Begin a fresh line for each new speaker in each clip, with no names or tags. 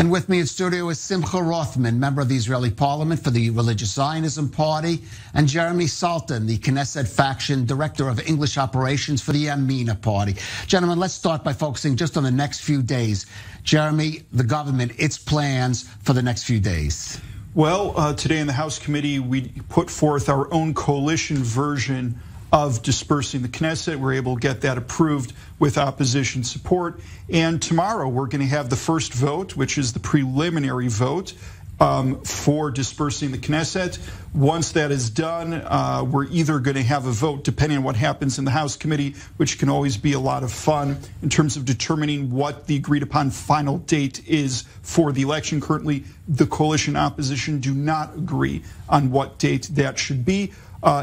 And with me in studio is Simcha Rothman, member of the Israeli parliament for the Religious Zionism Party, and Jeremy Salton, the Knesset faction director of English operations for the Yamina party. Gentlemen, let's start by focusing just on the next few days. Jeremy, the government, its plans for the next few days.
Well, today in the House committee, we put forth our own coalition version of dispersing the Knesset. We're able to get that approved with opposition support. And tomorrow we're going to have the first vote, which is the preliminary vote for dispersing the Knesset. Once that is done, we're either going to have a vote, depending on what happens in the House committee, which can always be a lot of fun in terms of determining what the agreed upon final date is for the election. Currently, the coalition opposition do not agree on what date that should be.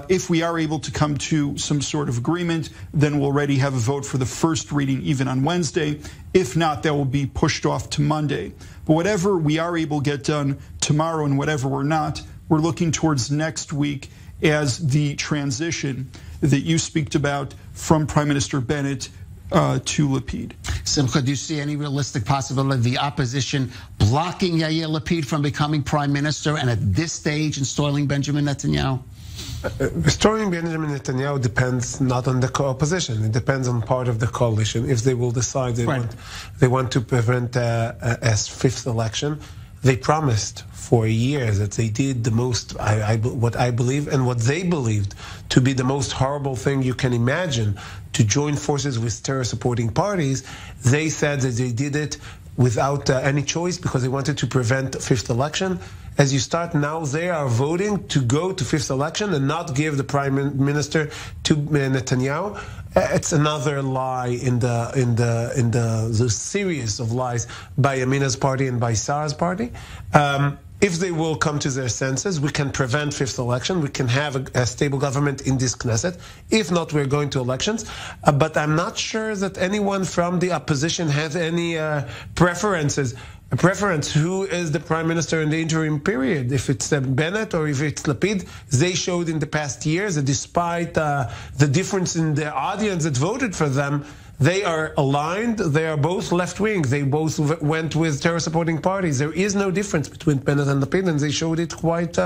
If we are able to come to some sort of agreement, then we'll already have a vote for the first reading even on Wednesday. If not, that will be pushed off to Monday. But whatever we are able to get done tomorrow and whatever we're not, we're looking towards next week as the transition that you speak about from Prime Minister Bennett to Lapid.
Simcha, do you see any realistic possibility of the opposition blocking Yair Lapid from becoming Prime Minister and at this stage installing Benjamin Netanyahu?
Restoring Benjamin Netanyahu depends not on the opposition. It depends on part of the coalition. If they will decide they want to prevent a fifth election, they promised for years that they did the most, what I believe and what they believed to be the most horrible thing you can imagine, to join forces with terror-supporting parties. They said that they did it without any choice because they wanted to prevent a fifth election. As you start now, they are voting to go to fifth election and not give the prime minister to Netanyahu. It's another lie in the series of lies by Yamina's party and by Sarah's party. If they will come to their senses, we can prevent fifth election. We can have a stable government in this Knesset. If not, we're going to elections. But I'm not sure that anyone from the opposition has any preferences. A preference, who is the prime minister in the interim period? If it's Bennett or if it's Lapid, they showed in the past years that despite the difference in the audience that voted for them, they are aligned. They are both left-wing. They both went with terror-supporting parties. There is no difference between Bennett and Lapid, and they showed it quite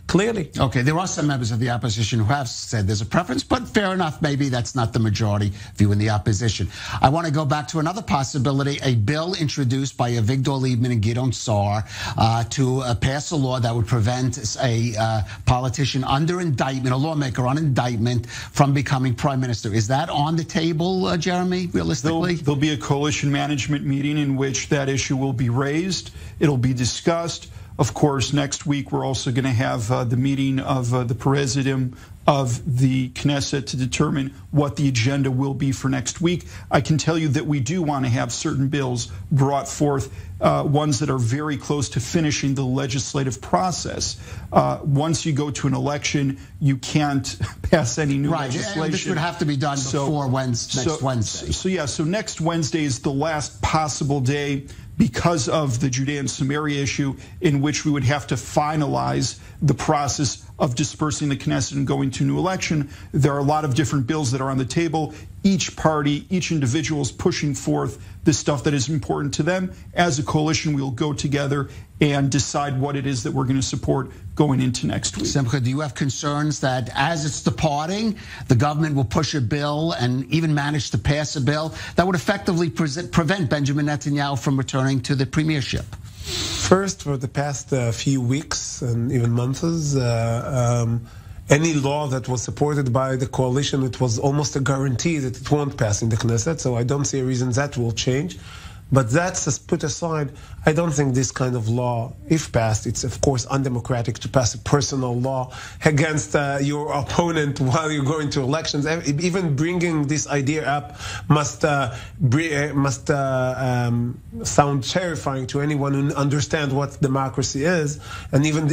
clearly.
Okay, there are some members of the opposition who have said there's a preference, but fair enough, maybe that's not the majority view in the opposition. I want to go back to another possibility, a bill introduced by Avigdor Lieberman and Gideon Saar to pass a law that would prevent a politician under indictment, a lawmaker on indictment, from becoming prime minister. Is that on the table, Jeremy, realistically?
There'll be a coalition management meeting in which that issue will be raised. It'll be discussed. Of course, next week we're also going to have the meeting of the Presidium of the Knesset to determine what the agenda will be for next week. I can tell you that we do want to have certain bills brought forth, ones that are very close to finishing the legislative process. Once you go to an election, you can't pass any new legislation.
And this would have to be done before next Wednesday.
So next Wednesday is the last possible day because of the Judea and Samaria issue, in which we would have to finalize the process of dispersing the Knesset and going to a new election. There are a lot of different bills that are on the table. Each party, each individual is pushing forth the stuff that is important to them. As a coalition, we'll go together and decide what it is that we're going to support going into next week.
Simcha, do you have concerns that as it's departing, the government will push a bill and even manage to pass a bill that would effectively prevent Benjamin Netanyahu from returning to the premiership?
First, for the past few weeks and even months, any law that was supported by the coalition, it was almost a guarantee that it won't pass in the Knesset, so I don't see a reason that will change. But that's put aside. I don't think this kind of law, if passed, it's of course undemocratic to pass a personal law against your opponent while you're going to elections. Even bringing this idea up must sound terrifying to anyone who understands what democracy is, and even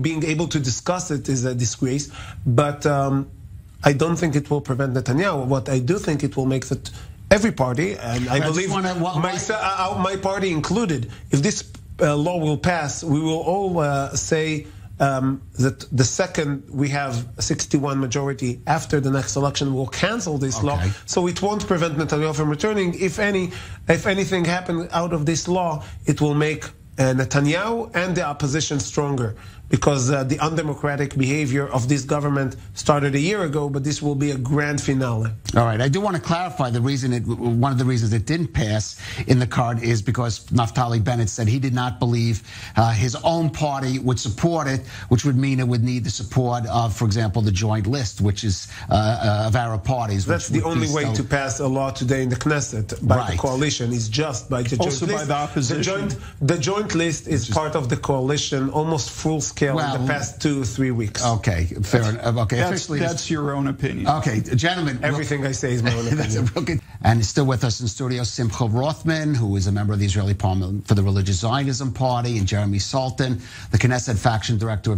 being able to discuss it is a disgrace. But I don't think it will prevent Netanyahu. What I do think it will make that every party, and I believe my party included, if this law will pass, we will all say that the second we have a 61 majority after the next election, we'll cancel this law. So it won't prevent Netanyahu from returning. If anything happens out of this law, it will make Netanyahu and the opposition stronger, because the undemocratic behavior of this government started a year ago, but this will be a grand finale.
All right. I do want to clarify one of the reasons it didn't pass in the card is because Naftali Bennett said he did not believe his own party would support it, which would mean it would need the support of, for example, the joint list, which is of Arab parties.
That's the only way to pass a law today in the Knesset by the coalition is just by the joint list.
Also by the opposition.
The joint list is part of the coalition, almost full scale in the past 2-3 weeks.
Okay, fair enough. Okay,
that's your own opinion.
Okay, gentlemen.
Everything I say is my own opinion.
And still with us in studio, Simcha Rothman, who is a member of the Israeli Parliament for the Religious Zionism Party, and Jeremy Sultan, the Knesset faction director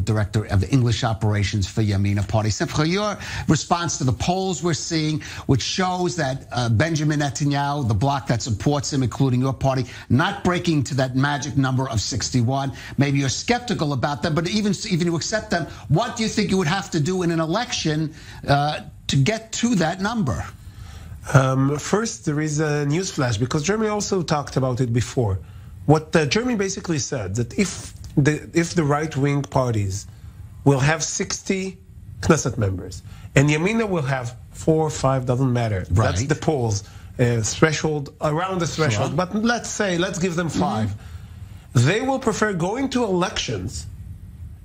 of English operations for Yamina Party. Simcha, your response to the polls we're seeing, which shows that Benjamin Netanyahu, the bloc that supports him, including your party, not breaking to that magic number of 61. Maybe you're skeptical about that, but even to accept them, what do you think you would have to do in an election to get to that number?
First, there is a news flash, because Jeremy also talked about it before. What Jeremy basically said, that if the right-wing parties will have 60 Knesset members, and Yamina will have 4 or 5, doesn't matter.
Right.
That's the polls threshold, around the threshold. Sure. But let's give them 5. They will prefer going to elections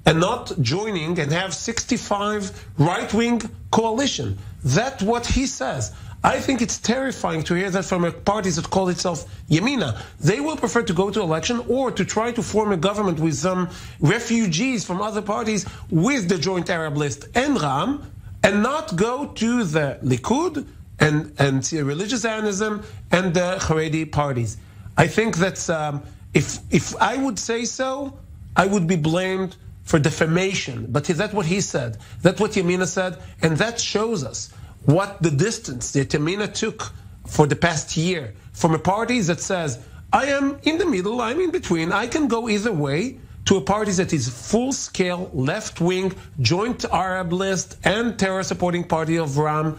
and not joining and have 65 right-wing coalition. That's what he says. I think it's terrifying to hear that from a party that calls itself Yamina. They will prefer to go to election or to try to form a government with some refugees from other parties with the joint Arab list and Ram, and not go to the Likud and religious Zionism and the Haredi parties. I think that's, if I would say so, I would be blamed for defamation. But that's what he said. That's what Yamina said. And that shows us what the distance that Yamina took for the past year from a party that says, I am in the middle, I'm in between, I can go either way, to a party that is full-scale, left-wing, joint Arab list, and terror-supporting party of Ram.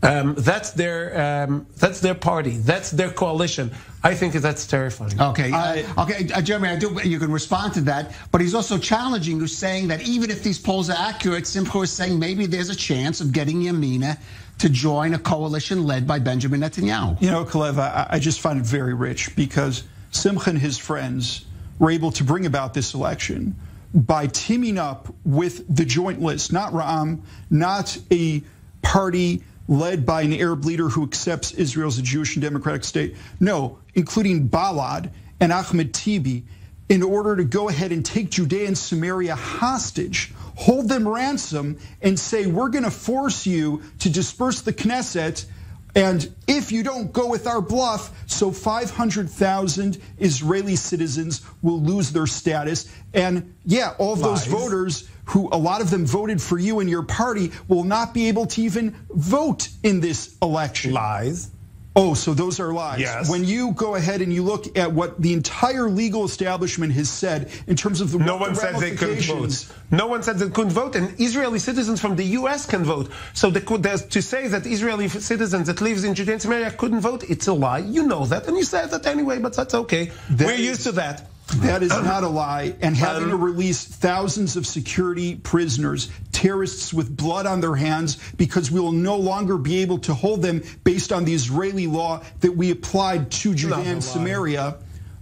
That's their party. That's their coalition. I think that's terrifying.
Okay, Jeremy, you can respond to that, but he's also challenging you, saying that even if these polls are accurate, Simcha is saying maybe there's a chance of getting Yamina to join a coalition led by Benjamin Netanyahu.
You know, Kalev, I just find it very rich, because Simcha and his friends were able to bring about this election by teaming up with the joint list, not Ra'am, not a party led by an Arab leader who accepts Israel as a Jewish and democratic state. No, including Balad and Ahmed Tibi, in order to go ahead and take Judea and Samaria hostage, hold them ransom, and say, we're going to force you to disperse the Knesset, and if you don't go with our bluff, so 500,000 Israeli citizens will lose their status. And yeah, all of those voters who, a lot of them voted for you and your party, will not be able to even vote in this election.
Lies.
Oh, so those are lies.
Yes.
When you go ahead and you look at what the entire legal establishment has said in terms of the
no one said they couldn't vote. No one said they couldn't vote, and Israeli citizens from the U.S. can vote. So to say that Israeli citizens that lives in Judea and Samaria couldn't vote, it's a lie. You know that, and you said that anyway, but that's okay. We're used to that.
That is not a lie. And having to release thousands of security prisoners, terrorists with blood on their hands, because we will no longer be able to hold them based on the Israeli law that we applied to Judea and Samaria.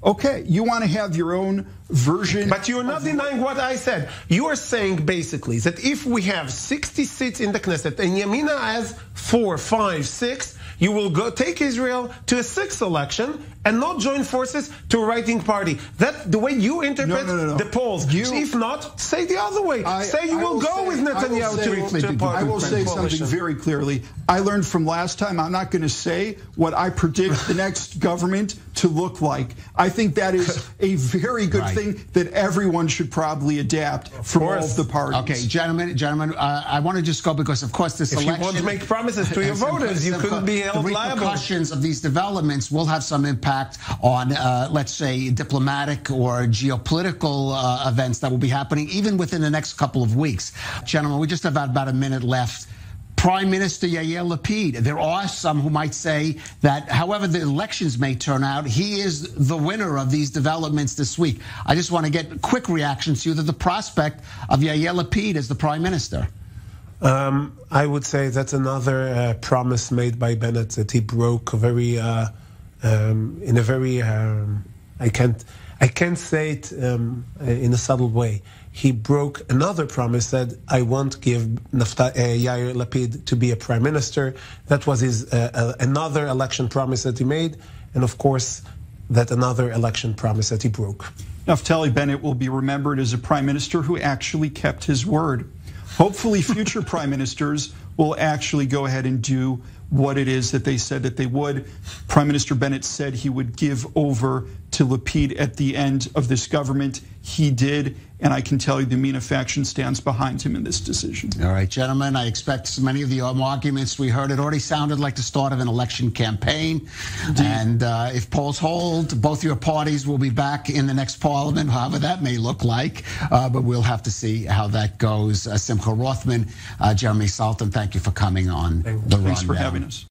Okay, you want to have your own version.
But you're not denying what I said. You are saying basically that if we have 60 seats in the Knesset and Yamina has 4, 5, 6, you will go take Israel to a 6th election and not join forces to a right-wing party. That's the way you interpret the polls. If not, say the other way. Say you will go with Netanyahu to a party.
I will say something very clearly. I learned from last time, I'm not going to say what I predict the next government to look like. I think that is a very good thing that everyone should probably adapt from all of the parties.
Okay, gentlemen, I want to just go, because of course this election,
if you want to make promises to your voters, you couldn't be held liable.
The repercussions of these developments will have some impact on, let's say, diplomatic or geopolitical events that will be happening even within the next couple of weeks. Gentlemen, we just have about a minute left. Prime Minister Yair Lapid. There are some who might say that, however the elections may turn out, he is the winner of these developments this week. I just want to get quick reactions to you to the prospect of Yair Lapid as the Prime Minister.
I would say that's another promise made by Bennett that he broke in a very I can't say it in a subtle way. He broke another promise, said, I won't give Yair Lapid to be a prime minister. That was his another election promise that he made, and of course, that another election promise that he broke.
Naftali Bennett will be remembered as a prime minister who actually kept his word. Hopefully, future prime ministers will actually go ahead and do what it is that they said that they would. Prime Minister Bennett said he would give over to Lapid at the end of this government. He did, and I can tell you the Yamina faction stands behind him in this decision.
All right, gentlemen, I expect many of the arguments we heard, it already sounded like the start of an election campaign. Indeed. And if polls hold, both your parties will be back in the next parliament, however that may look like. But we'll have to see how that goes. Simcha Rothman, Jeremy Salton, thank you for coming on the Rundown.
Thanks for having us.